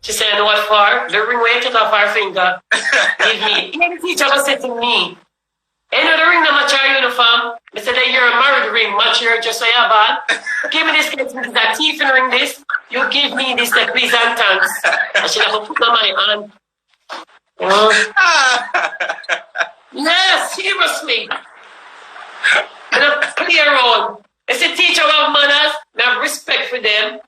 She said, "I know what for? The ring where you take off her finger. Give me." The teacher was saying to me, "You know the ring that match your uniform?" I said, "That you're a married ring, match your just so you have on. Give me this, that teeth and ring this. You give me this, the please and thanks." I should have put on my hand. Yes, seriously. And I play around. I say, teacher have manners, I have respect for them, and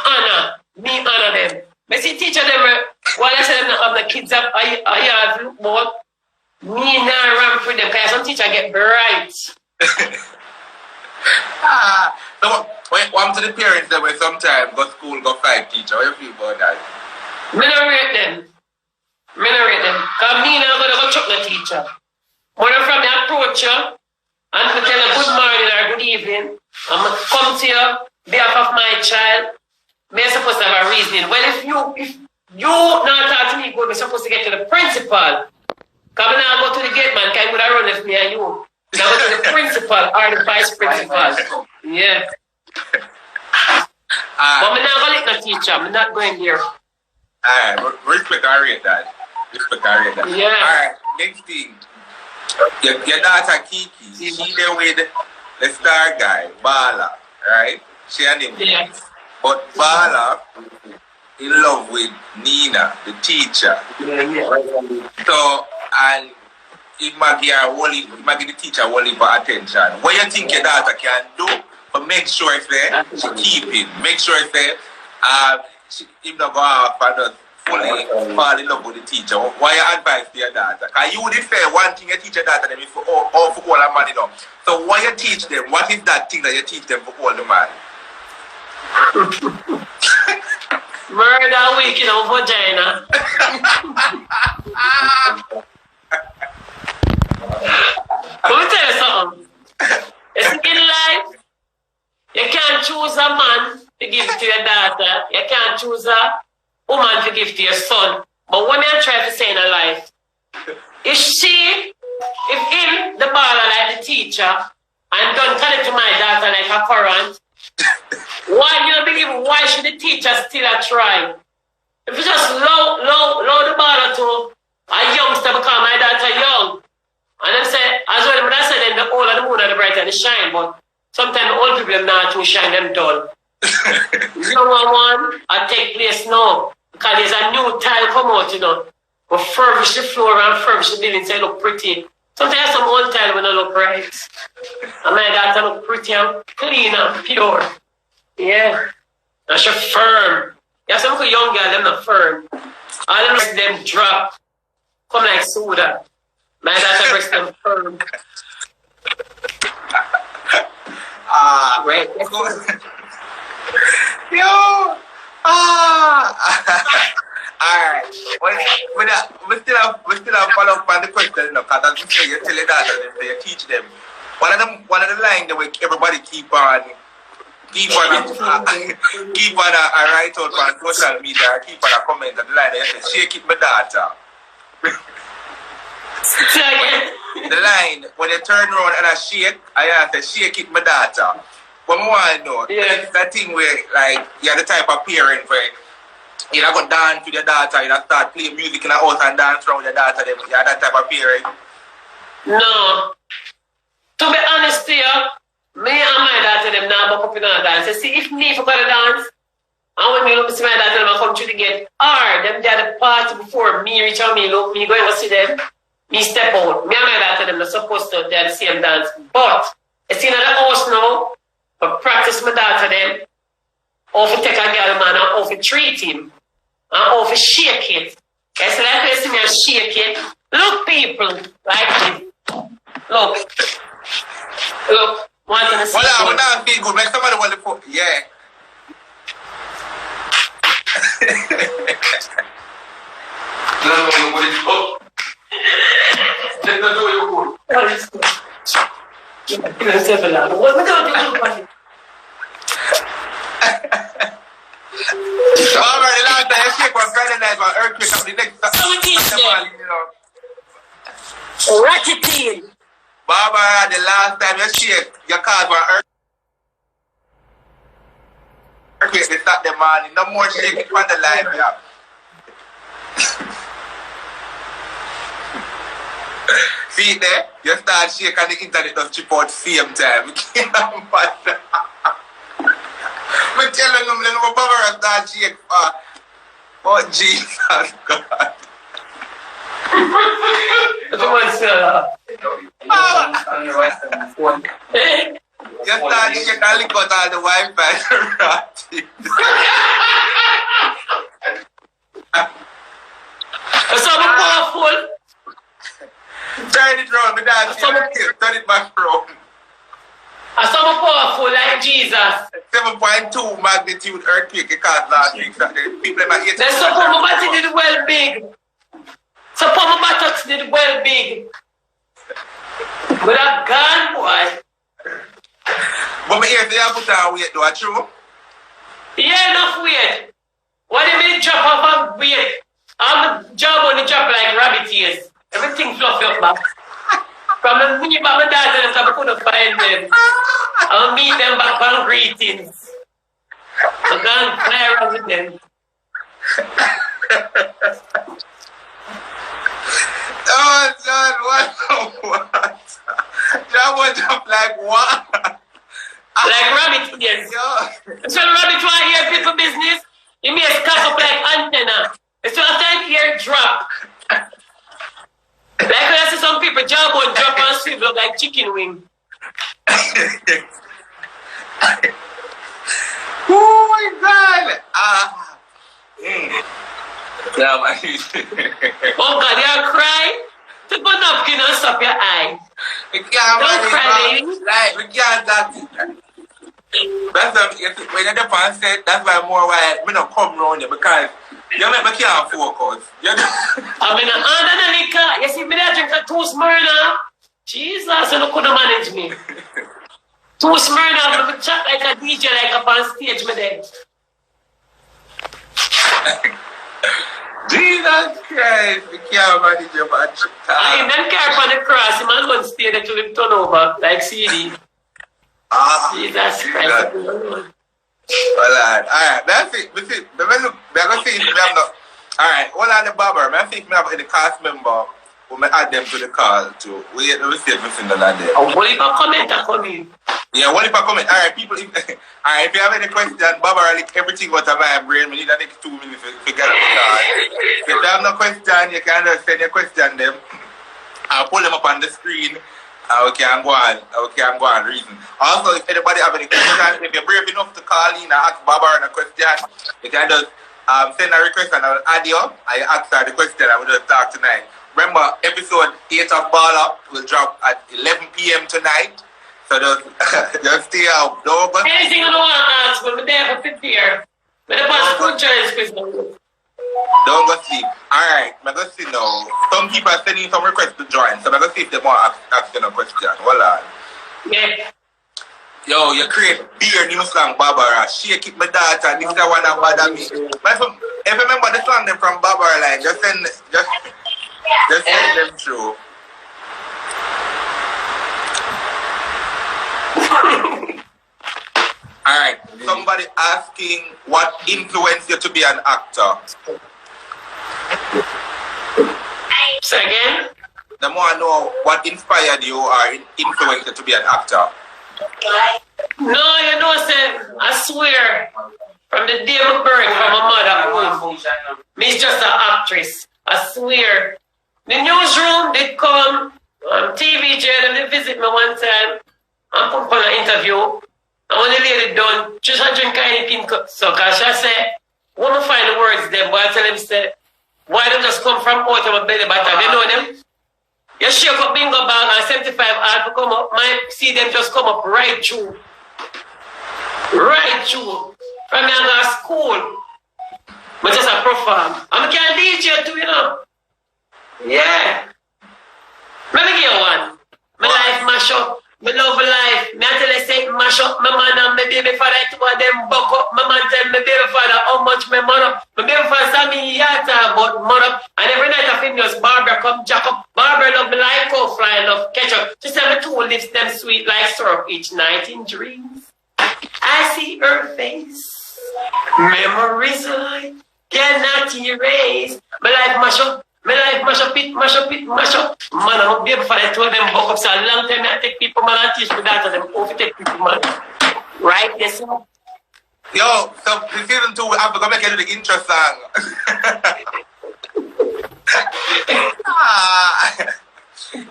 honor. Me honor them. I say, teacher them, while I say them have the kids up, I have but me now run for them, because some teacher get bright. So, one to the parents that way sometimes go school, go fight teacher. How you feel about that? Me not rate them. Because me now going to go chuck the teacher. When I'm from the approach you, and to tell her good morning or good evening, I'm going to come to you, behalf of my child, we're supposed to have a reasoning. Well, if you not talk to me good, we're supposed to get to the principal. Because I'm not go to the gate man, because I would have run with me and you. Now go to the principal or the vice principal. Yeah. But I'm not going to let the teacher. I'm not going there. Alright, respect I rate that. Yeah. Alright, next thing. Your daughter Kiki, she there with the star guy, BALLA, right? She and him. Yeah. But BALLA in love with Nina, the teacher. Yeah. So, and it might give the teacher only for attention. What you think your daughter can do, but make sure it's there, she keep it. Make sure it's there. If not go off and fully fall in love with the teacher. What you advise to your daughter? Because you would say one thing you teach your daughter them is for all the money now. So what you teach them, what is that thing that you teach them for all the money? Murder week in our vagina. Let me tell you something. It's in life. You can't choose a man to give to your daughter. You can't choose a woman to give to your son. But what I'm trying to say in her life, if him, the BALLA like the teacher, and don't tell it to my daughter like a current, why you don't believe why should the teacher still try? If you just low the BALLA to a youngster become my daughter young. And then say, as well, when I say then the old and the moon and the bright and the shine, but sometimes old people are not too shine them dull. Younger one, I take place now. Because there's a new tile come out, you know. We furbish the floor and furbish the building so it look pretty. Sometimes some old tile will not look right. And my daughter look pretty and clean and pure. Yeah. And she firm. You have some young girl, them not firm. All them drop. Come like soda. My daughter breaks them firm. Right. Yo! Alright. We still have follow up on the question, you know, because as you say, you tell your daughter, you teach them. One of the lines that we everybody keep on a write out on social media, keep on a comment on the line, you say, shake it my daughter. The line, when you turn around and I shake, I have to shake it my daughter. What more I know, that thing where like you're the type of parent where you not go dance with your daughter, you not start playing music in the house and dance around with your daughter, you're that type of parent. No. To be honest to you, me and my daughter them now back up in our dance. You see, if me for gonna dance, and when me look see my daughter them come to the gate, or them they had a party before me reach out me look, me go and see them, me step out. Me and my daughter them not supposed to they the same dance. But it's in the house now. But practice my daughter then, or to take a girl man, or to treat him, or to shake it. Okay, so like you see me shake it. Look, people, like this. Look. Want to see? Well, now feel good. Make somebody want to put, yeah. Alright, last time you shake one Friday night for earthquake of the next Ratchetine. Barbara, the last time you shake, your card for earthquake. Okay, they start the morning. No more shaking on the line, yeah. See there? You start shaking and the internet does chip out same time. I'm telling them, let me bother and start shaking. Oh, Jesus God. You start shaking and lick out all the Wi-Fi. So powerful. Turn it round, turn it back round. So powerful like Jesus. 7.2 magnitude earthquake it caused last week. People in my ear. Then so my body did well big. So my buttocks did well big. But I'm gone, boy. But my ears, they have put on weight though, true? Yeah, enough weight. What do you mean drop off of weight? I'm a job on the drop like rabbit ears. Everything fluffy up back. From the me by my dad, I couldn't find them. I'll meet them back on greetings. I'm going to play around with them. Oh, John, what? John was jump like what? Like rabbit ears. So rabbit want to hear people business, you may scatter up like antenna. So after hear drop. Like when I see some people jump on drop and swivel like chicken wing. Oh my God! Yeah, Oh God, you're crying? Take one napkin and stop your eye. Don't cry, lady. Like, we can't that. That's when you're the fan said, that's why more why I don't come around here because you never can't focus. I'm in an under liquor. You see me there drink a two Smyrna. Jesus, you couldn't manage me. Two Smyrna, I'm going to chat like a DJ, like up on stage, me there. Jesus Christ, we can't manage your bad. I don't care for the cross. I'm going to stay there till him turn over, like CD. Jesus Christ. Alright, that's it. That's it. We're going to see if we have no. Alright, one on the barber. I think we have the cast member. We may add them to the call too. We see everything that there. Oh, what if a comment come in? Yeah, what if a comment? Alright, people, if you have any question, Barbara, like everything out of my brain, we need the next 2 minutes to get it started. If you have no question, you can just send your question them. I'll pull them up on the screen. We can go on reason. Also, if anybody have any questions, if you're brave enough to call in and ask Barbara a question, you can just send a request and I'll add you up. I ask her the question and we'll just talk tonight. Remember, episode 8 of BALLA will drop at 11 p.m. tonight. So just stay out. Anything I want to ask, we'll be there for 50 years. Don't go sleep. Alright, I'm going to see now. Some people are sending some requests to join, so I'm going to see if they want to ask them a question. Hold on. Yeah. Yo, you create beer new song, Barbara. Shake it, my daughter. This is the one that bother me. But if you remember the song them from Barbara, like, just send them through. Alright, somebody asking what influenced you to be an actor? Say again? The more I know what inspired you or influenced you to be an actor. No, you know, I swear, from the day of birth, from my mother, me's just an actress. I swear. The newsroom did come, TV channel, they visit me one time. I'm put on an interview. And when the lady done, just a drink anything. So, cause she said, when I find the words them, but I tell them, say, why don't just come from out of my belly button? They know them. You shake up bingo bag and 75 hard to come up. I see them just come up right through. Right through. From young school. But just a perform. I'm a DJ too, you know. Yeah. Let me give you one. My life mash up. My love life. Me tell you say mash up my man and my baby father. Two of them buck up. My man tell my baby father how much my mother. My baby father saw me yata about mother. And every night I finish Barbara come jack up. Barbara love me like fly love ketchup. She said my two lips them sweet like syrup each night in dreams. I see her face. Memories I cannot erase. My life mash up. My life mash up it, mash up it, mash up. Man, I'm not be able to find two of them buck up. So a long time I take people, man, and teach me that to them. Overtake people, man. Right, yes, sir. Yo, so the season 2, we have to go make the intro song.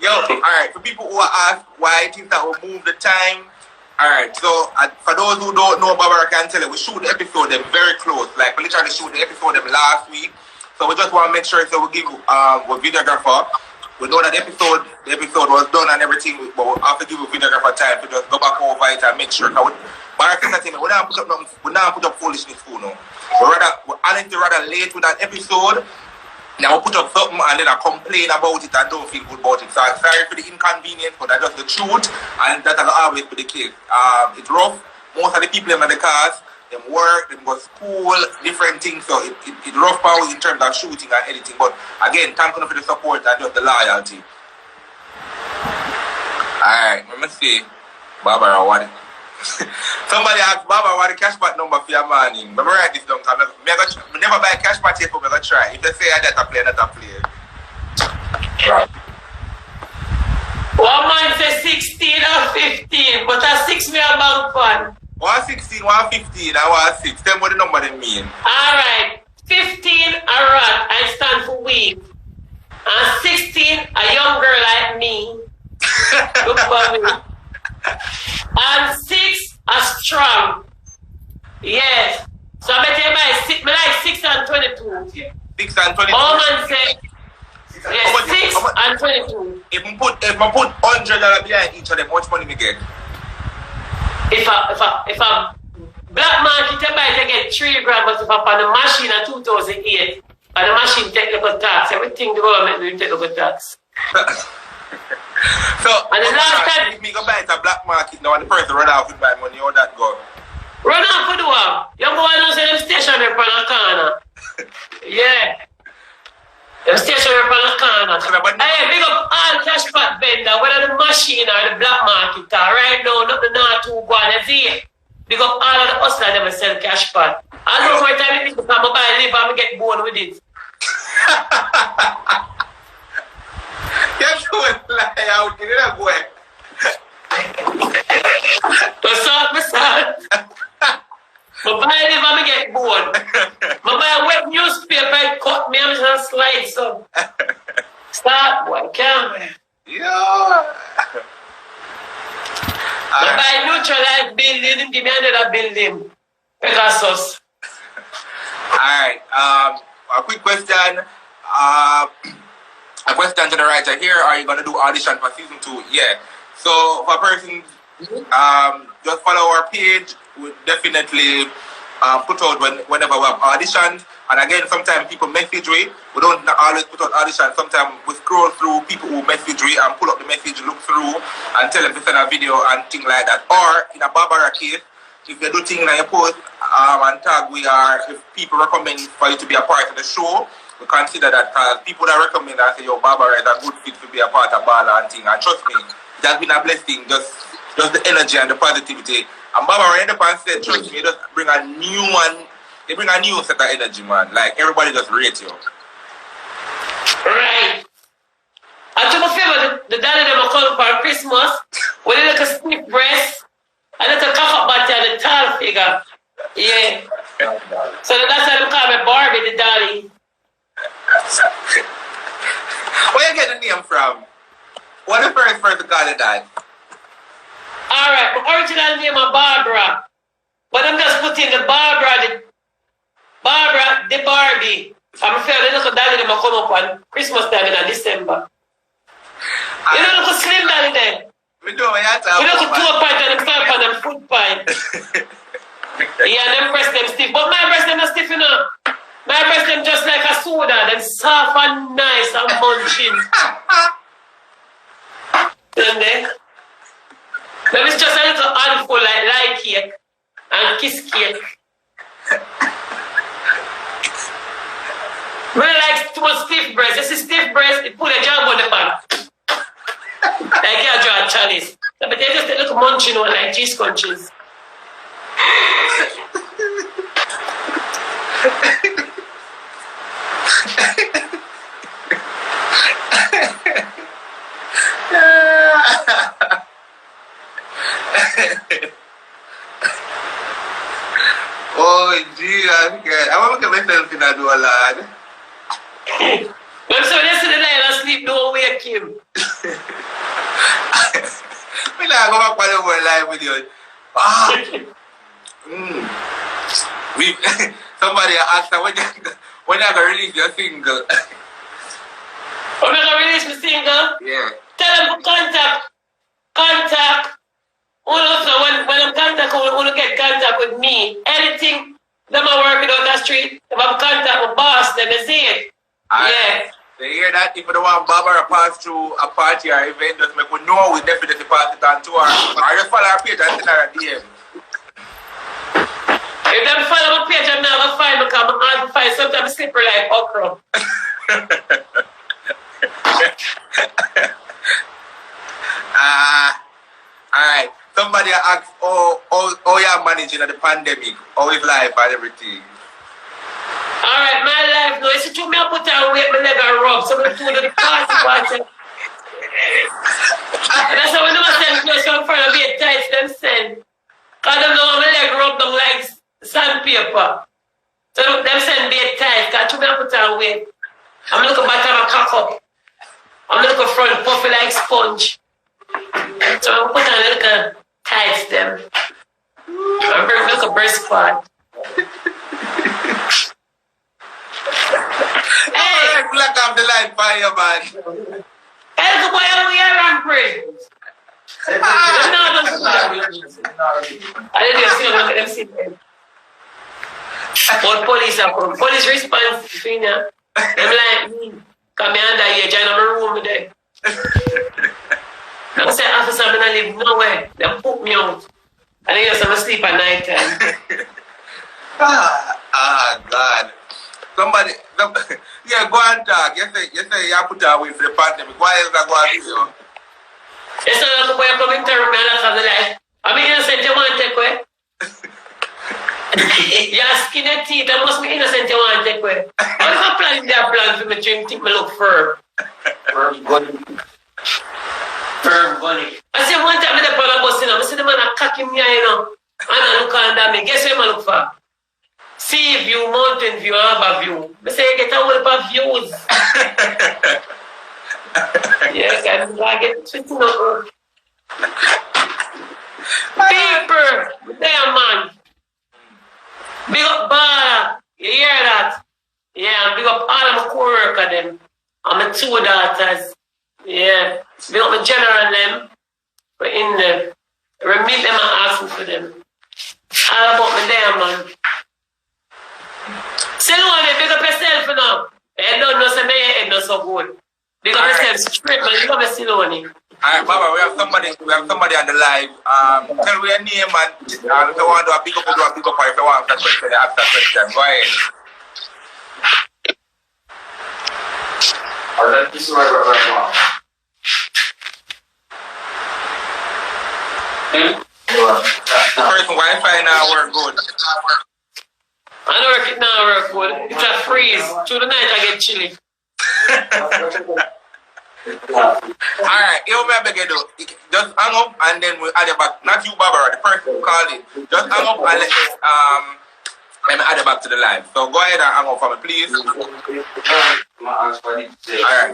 Yo, alright, for people who are asked why I think that will move the time. Alright, so for those who don't know, Barbara can tell you, we shoot the episode them very close. Like, we literally shoot the episode them last week. So we just want to make sure so we give a videographer. We know that the episode was done and everything, but we have to give a videographer time to just go back over it and make sure. Barbara can tell me, we don't put up foolishness for now. We're rather late with that episode. Now we put up something and then I complain about it and don't feel good about it. So I'm sorry for the inconvenience, but that's just the truth, and that will always be the case. It's rough. Most of the people in the cars, them work, them go to school, different things. So it's rough power in terms of shooting and editing. But again, thank you for the support and just the loyalty. Alright, let me see. Barbara, what? Somebody asked Baba what the cash pot number for your morning. Let me write this down. I never buy cash pot here for me to try. If they say I data play, data play. Right. One man says 16 or 15, but that's 6 me about fun. 116, 115, and 16. Tell me what the number they mean. Alright. 15 a rat, I stand for weed. And 16 a young girl like me. Look for me. And 6 a strong. Yes. So I bet you buy 6 and 22. 6 and 22. All man say yes, 6 and 22. If I put $100 behind each of them, how much money me get? If a black market you buy to get 3 grand, but if I on the machine in 2008 and the machine take the good tax, everything the government will take the good tax. So, and the last time if me go buy it at black market now and the person run off with my money, how that go? Run off with what? You go and say them stationary on the corner. Yeah. Them stationary on the corner. Hey, big up all cash pot vendor, whether the machine or the black market, right now, nothing not too good. You see, big up all of the hustlers that sell cash pot. I know for a time if you come buy live and get born with it. You're doing lie out, you know, boy. What's up, my son? I buy live and get born. I buy a wet newspaper, cut me and just slide some. Start, boy, can't we? Yeah. I buy neutralized building, give me another building. Pegasus. Alright, a quick question. A question to the writer here, are you going to do audition for season 2? Yeah. So, for a person, just follow our page. We'll definitely put out whenever we have auditions. And again, sometimes people message we. We don't always put out auditions. Sometimes we scroll through people who message we and pull up the message, look through, and tell them to send a video and things like that. Or, in a Barbara case, if you do things like you post and tag, if people recommend for you to be a part of the show, we consider that because people that recommend and say, yo, Barbara is a good fit to be a part of BALLA and thing. And trust me, it has been a blessing, just the energy and the positivity. And Barbara ended up and said, trust me, just bring a new one. They bring a new set of energy, man. Like, everybody just rate you. Right. And to my favor, the daddy them call for Christmas, with a little stiff breast, a little cock up body and a tall figure. Yeah. So that's why they call me Barbie, the daddy. Where you get the name from? What the first person call it that? Alright, my original name is Barbara. But I'm just putting the Barbie. I'm afraid the little daddy them come up on Christmas time in December. You know, look slim daddy there. We know what you're talking about. We look 2 pints and them 5 and them foot pint. Yeah, them breast them stiff. But my breast them not stiff enough. My breast them just like a soda. Them soft and nice and munching. And then, them is just a little handful like light cake and kiss cake. When I like too much stiff breast, you see stiff breast, it put a jam on the pan. Like you draw a chalice. But they just a little munching one like cheese crunches. Jesus, God. I want to get myself in a door, lad. When somebody see the lion asleep, don't wake him. I'm not going back on the whole life with you. Ah. Somebody asked her, when you going to release your single? When you going to release my single? Yeah. Tell them to contact. When I'm contact, when you get contact with me, anything them are working on that street, if I'm contact with boss, then they see it. Yeah. They hear that if you don't want Barbara pass through a party or event, just make we know we definitely pass it on to her. Or just follow her page and send her a DM. If them follow my page, I'm not going to find because I'm hard to find. Sometimes slippery like okra. Alright. Somebody asked how you're managing the pandemic, how is life and everything. Alright, my life now, it's true me I put on weight, my leg and rub, so I'm doing the party. That's how we never send clothes from front of me tight, them send. Because them know my leg rub them like sandpaper. So them send me tight, because true me I put on weight. I'm looking back on my cock up. I'm looking front puffy like sponge. So I'm put on a little tights them. I'm bring look a breast squad. Hey, black off the light fire, man. Hey, good boy, I'm here and pray. I didn't see them see them. But police are come. Police response, you know. Them like me. Come here under here, join my room today. I say, officer, I'm not live nowhere. They put me out. And then I'm asleep at night time. God. Somebody, yeah, go and talk. You say you put away for the pandemic. Why is that going on? Yes, sir, I'm going to come into me and have the life. I mean, innocent, you want to take away? Your skinny teeth, I must be innocent, you want to take away. How if I plan their plan for me drink, think me look firm? Firm bunny. I say one time, I'm on a bus, I see the man a cock him here, you know. And I look under me. Guess what I look for? Sea view, mountain view, harbor view. I say, you get a whole heap of views. Yes, I get twisting up. People, there, man. Big up BALLA. You hear that? Yeah, big up all of my co-workers, them. And my two daughters. Yeah. Big up my general, them. We're in them. Remit them and ask me for them. All about me there, man. Silone, big up yourself now. I don't know, say my head not so good. Big up yourself straight, man. You love me, Silone. Alright, Baba, we have somebody on the live. Tell me your name and if you want to do a big up, or if you want to question, ask that question. Go ahead. This is right now. The person Wi-Fi now work good. I know it now work good. It's a freeze. Through the night I get chilly. Alright, you remember get do. Just hang up and then we'll add it back. Not you, Barbara, the person who called it. Just hang up and let me add it back to the live. So go ahead and hang up for me, please. Alright,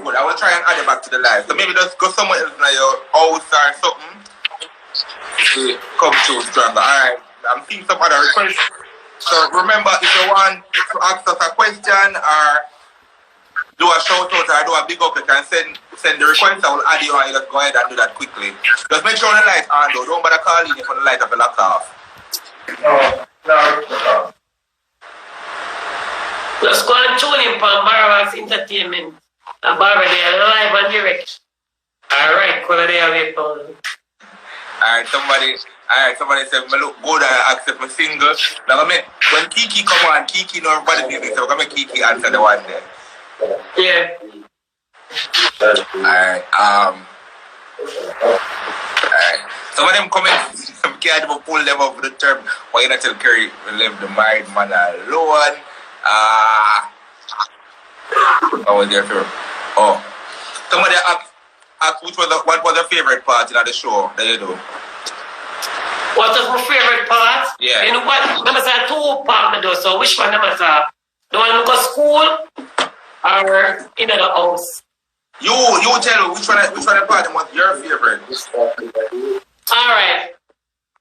good. I will try and add it back to the live. So maybe just go somewhere else now, your house or something. Come through stronger. Alright, I'm seeing some other requests. So remember, if you want to ask us a question or do a shout out or do a big up, you can send the request. I will add you and you just go ahead and do that quickly. Just make sure the lights on though. Don't bother calling if the light of the locked off. No. Let's go and tune in for barbados entertainment. And Barbara, they are live and direct. Alright, color they away from. Alright, somebody said, me look good and accept my single. Now, when Kiki come on, Kiki know everybody business, so I'm going to make Kiki answer the one there. Yeah. Alright, some of them comments, some can't even pull them up with the term, why you not tell Kerry, leave the married man alone. What was their favorite? Oh. Somebody asked what was your favorite part in the show that you do? What was my favorite part? Yeah. You know what? Remember, I two part though. So which one? Remember, the one who go school or in the house? You tell me which one the part was your favorite. All right.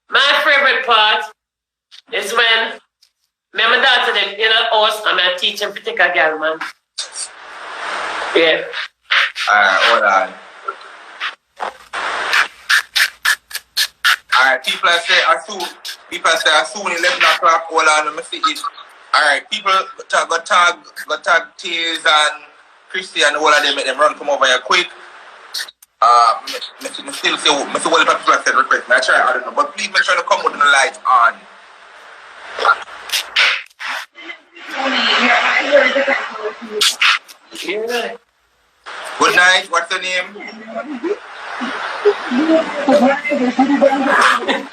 My favorite part is when me and my daughter them in the house and I teach them to take a girl, man. Yeah. Hold on. Alright, people say as soon 11 o'clock, hold on, let me see it. Alright, people go tag Tears and Christy and all of them, make them run come over here quick. Me still say what the people said request. I try, I don't know, but please make sure to come with the lights on. Yeah. Good night, what's your name?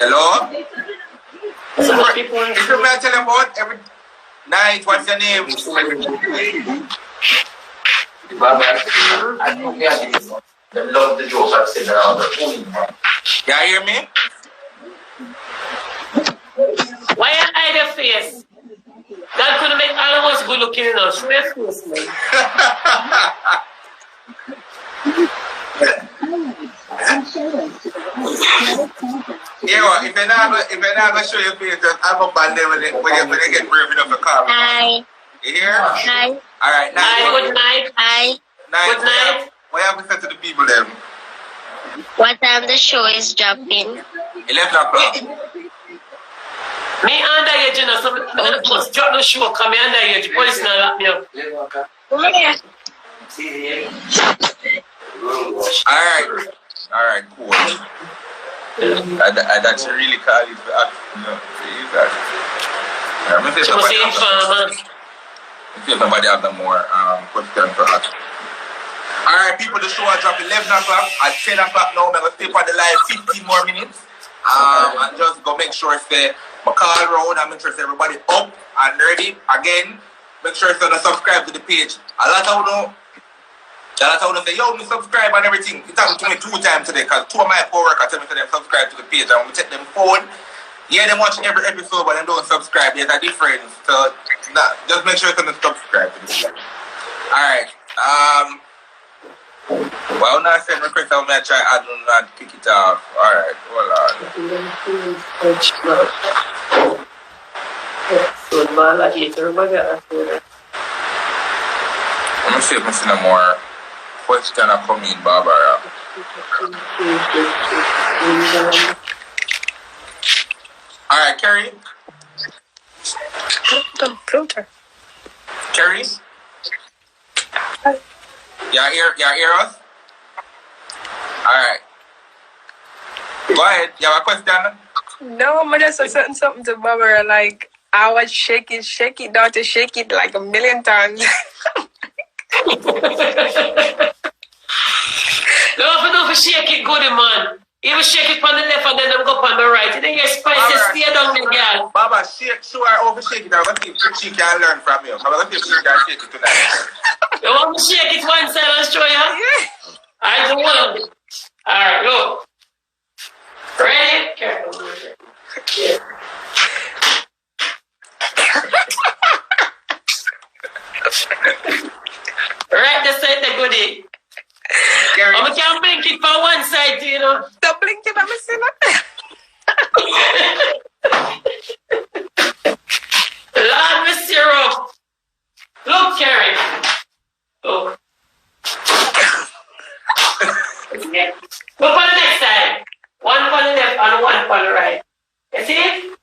Hello? Some people If you may tell them about every night, what's your name? They love the jokes I've said around the You hear me? why you hide your face? That could make all of us good looking enough. Show your face, man. Yeah, if you're not gonna show your face, just have a band there when you get brave enough to come. Hi. You hear? Hi. Alright, now. Hi, good night. Hi. Good night. What have we said to the people then? What time the show is dropping? 11 o'clock. Me underage, you know, so I just drop the show, come here underage, police now lock me up. Yeah. Alright, cool. I that's really call it for act. I'm gonna say somebody have no more question for us. Alright, people, the show will drop 11 o'clock. At 10 o'clock now, I'm going to stay for the live 15 more minutes. And just go make sure say my call round and make sure say everybody up and ready. Again, make sure to subscribe to the page. A lot of you say, yo, me subscribe and everything. It happened to me 2 times today because 2 of my co-workers tell me to them subscribe to the page. And when we take them phone, yeah, they watch every episode, but they don't subscribe. There's a difference. So just make sure to subscribe to the page. Alright. Well, now I send request, I'm going to try add on and kick it off. Alright, hold on. Let me see if I see no more question are coming, Barbara. Alright, Carrie. Filter. Carrie? Y'all hear us? Alright. Go ahead. You have a question? No, I'm just saying something to Barbara. Like, I was shake it down to shake it like a million times. Don't shake it good, man. You will shake it on the left and then I'm go on the right. And then your spices stay down the girl. Baba, show her over shake it. I'm going to see if she can learn from you. I'm going to see if she can shake it tonight. You want me to shake it one side and show you? Yeah. I don't want to. Alright, look. Ready? Careful. Yeah. Right, this side the goodie. I'm going to blink it for one side, you know. Don't blink it, I'm a sinner. Lord, me syrup. Look, Carrie. Look. Look on the next side. One on the left and one on the right. You see it?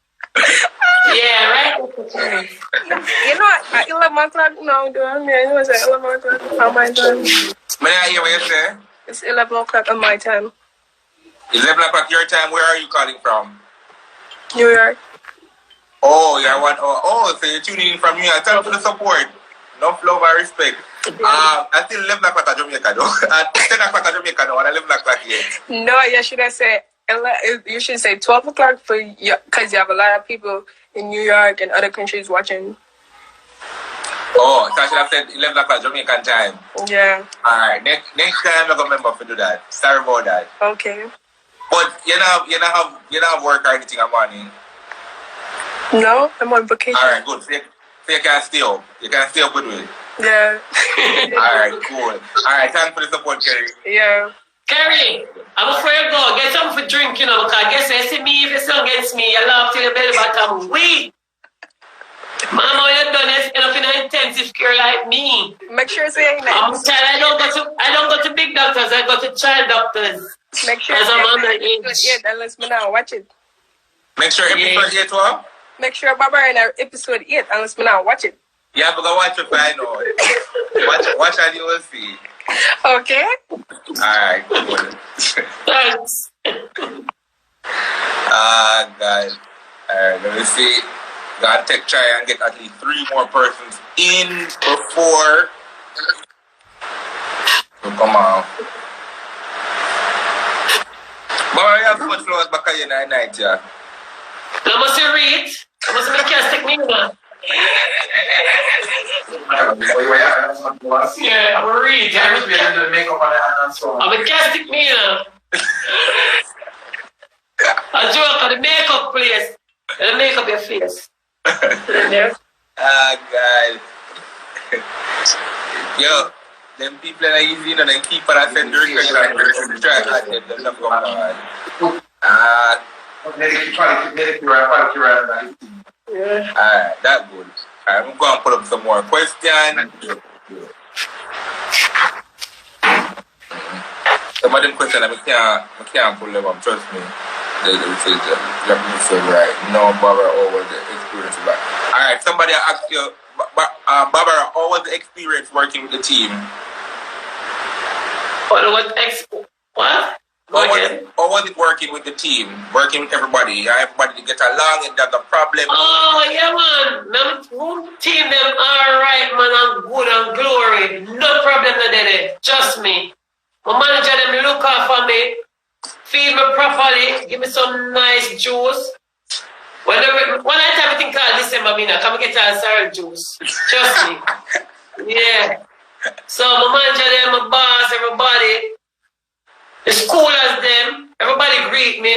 Yeah, right? You know what? At 11 o'clock now, do I mean? You know, it's 11 o'clock on my time. May I hear what you say? It's 11 o'clock on my time. 11 o'clock your time. Where are you calling from? New York. Oh, you're one. Oh, so you're tuning in from New York. Thanks for the support. Enough love and respect. Until 11 o'clock at Jamaica, though. At 10 o'clock at Jamaica, though. And 11 o'clock here. No, you should have said, you should say 12 o'clock for you, because you have a lot of people in New York and other countries watching. Oh, so I should have said 11 o'clock Jamaican time. Yeah. Alright, next time I'm going to remember to do that. Sorry about that. Okay. But you don't have work or anything on morning. No, I'm on vacation. Alright, good. So you can stay up. You can stay up with me. Yeah. Alright, cool. Alright, thanks for the support, Kerry. Yeah. Kerry, I'm afraid to go. Get something for drink, because I guess you see me, if you still against me, you laugh till your belly bottom weak. Mama, when you're done, you're enough in an intensive care like me. Make sure it's ain't I'm child, I don't go to big doctors, I go to child doctors. Make sure it's episode 8 unless me now watch it. Make sure episode 8 what? Make sure Barbara in episode 8 unless me now watch it. Yeah, but go watch it for I know. Watch and you will see. Okay. Alright, cool. Thanks. Guys. Alright, let me see. Gotta try and get at least 3 more persons in before. So come on. But I have much flowers back at night, yeah. I must read. I must make a technique now. Yeah, I'm read. I'm a castic me now. I joke at the makeup place. And make up your face. God. Yo, them people are easy, they keep on sending the request and the track at them. They're not going on. Alright, that's good. Alright, I'm going to put up some more questions. Some of them questions I can't pull them up, trust me. They say right. No, Barbara, how was the experience of that? Alright, somebody asked you, Barbara, how was the experience working with the team? What? How was it working with the team? Working with everybody? Everybody to get along and that's a problem? Oh, yeah, man. Them team, them alright, man, and good and glory. No problem there. Trust me. My manager, them look out for me. Feed me properly, give me some nice juice. When I have everything called December, come get a syrup juice. Trust me. Yeah. So my manager them, my boss, everybody. The school as them. Everybody greet me.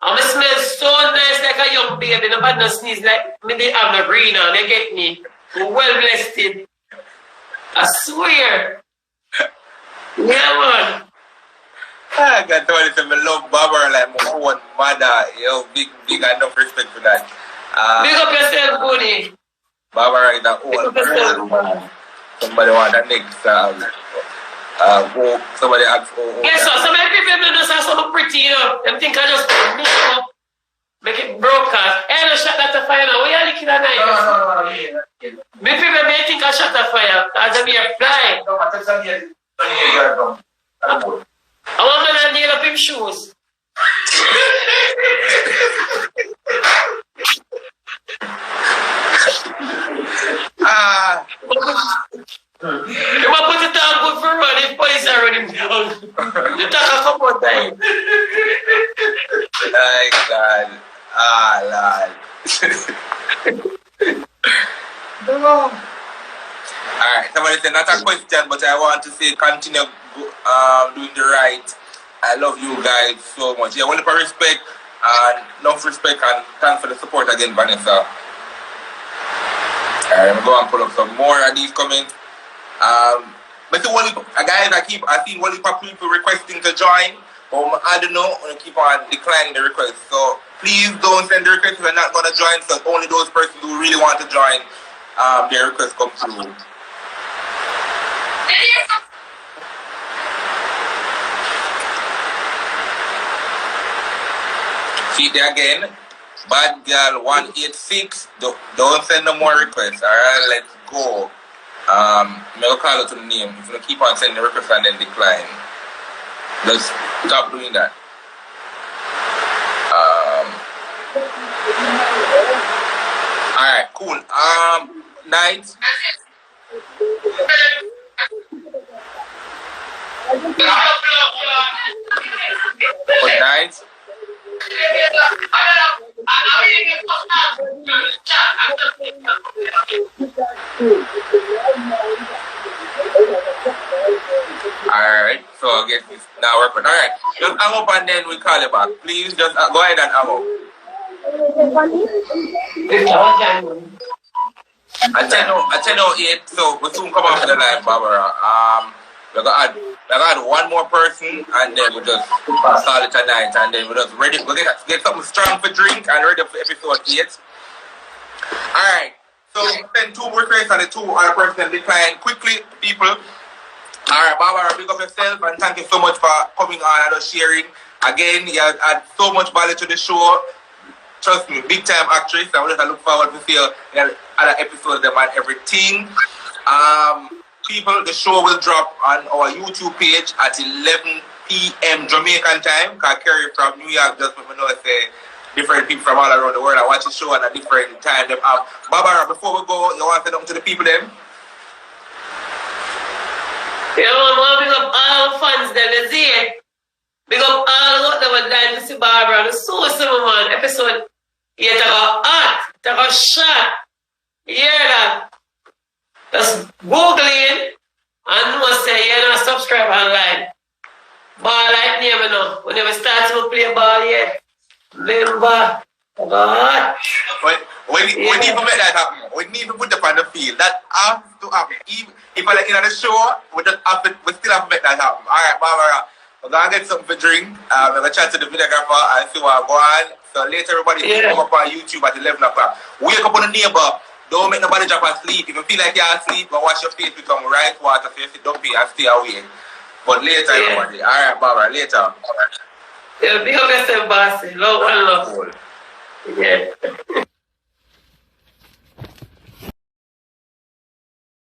I smell so nice like a young baby. Nobody no sneeze like me. They have no green on. They get me. I'm well blessed. I swear. Yeah, man. I got to tell you, I love Barbara like my own mother. Yo, big enough respect for that. Big up yourself, Goody. Barbara is an old person. Somebody want the next somebody asked for. Yes, sir. So many people just have something pretty, Them think I just make it up, make it broadcast. Hey, no shot that fire now. Why are you looking at night? No. Many people may think I shot the fire. As I'm here flying. I want to nail up his shoes. You might put it down good for run if police are running down. You talk a couple of times. My God. Lord. Alright, somebody said not a question, but I want to say continue doing the right. I love you guys so much. Yeah, only for respect and enough respect and thanks for the support again, Vanessa. Alright, I'm going to pull up some more of these comments. But the guys, I see one people requesting to join, but I don't know, I'm going to keep on declining the request. So please don't send the request if you're not going to join, so only those persons who really want to join, their request come through. See there again, Bad Girl 186. Don't send no more requests. Alright, let's go. I'll call out to the name. If you keep on sending requests and then decline, let's stop doing that. Alright, cool. Night. Good night. Alright. So I guess it's now working. Alright. Just hang up and then we call you back. Please just go ahead and hang up. At 10:08, so we'll soon come off the line, Barbara. We're gonna add one more person and then we'll just call it a night and then we'll just ready. We'll get something strong for drink and ready for episode 8. Alright. So we send 2 more requests and the 2 other person decline quickly, people. Alright, Barbara, big up yourself and thank you so much for coming on and sharing. Again, you add so much value to the show. Trust me, big time actress. I look forward to see other episodes of them and everything. People, the show will drop on our YouTube page at 11 p.m. Jamaican time. Because Kerry from New York just let me know say different people from all around the world are watching the show at a different time. Barbara, before we go, you want to say something to the people then? Yeah, I want to big up all fans them, you see? Big up all what they were dying to see Barbara. And so simple, man. Episode 8 got hot, they got shot. You hear that? Just Googling and know say you're not subscribe online. Ball like never know. We never start to play ball yet. Remember? God. We need to make that happen. We need to put them on the field. That has to happen. Even if I like in the show, we still have to make that happen. Alright, Barbara. We're gonna get something to drink. We're gonna chat to the videographer and see what's going on. So later everybody come up on YouTube at 11 o'clock. Wake up on the neighbor. Don't make nobody drop asleep. If you feel like you're asleep, go wash your face with some rice water so you sit dumpy and stay awake. But later, everybody. Alright, Barbara, later. Yeah, big up yourself, boss. Love and love. Yeah.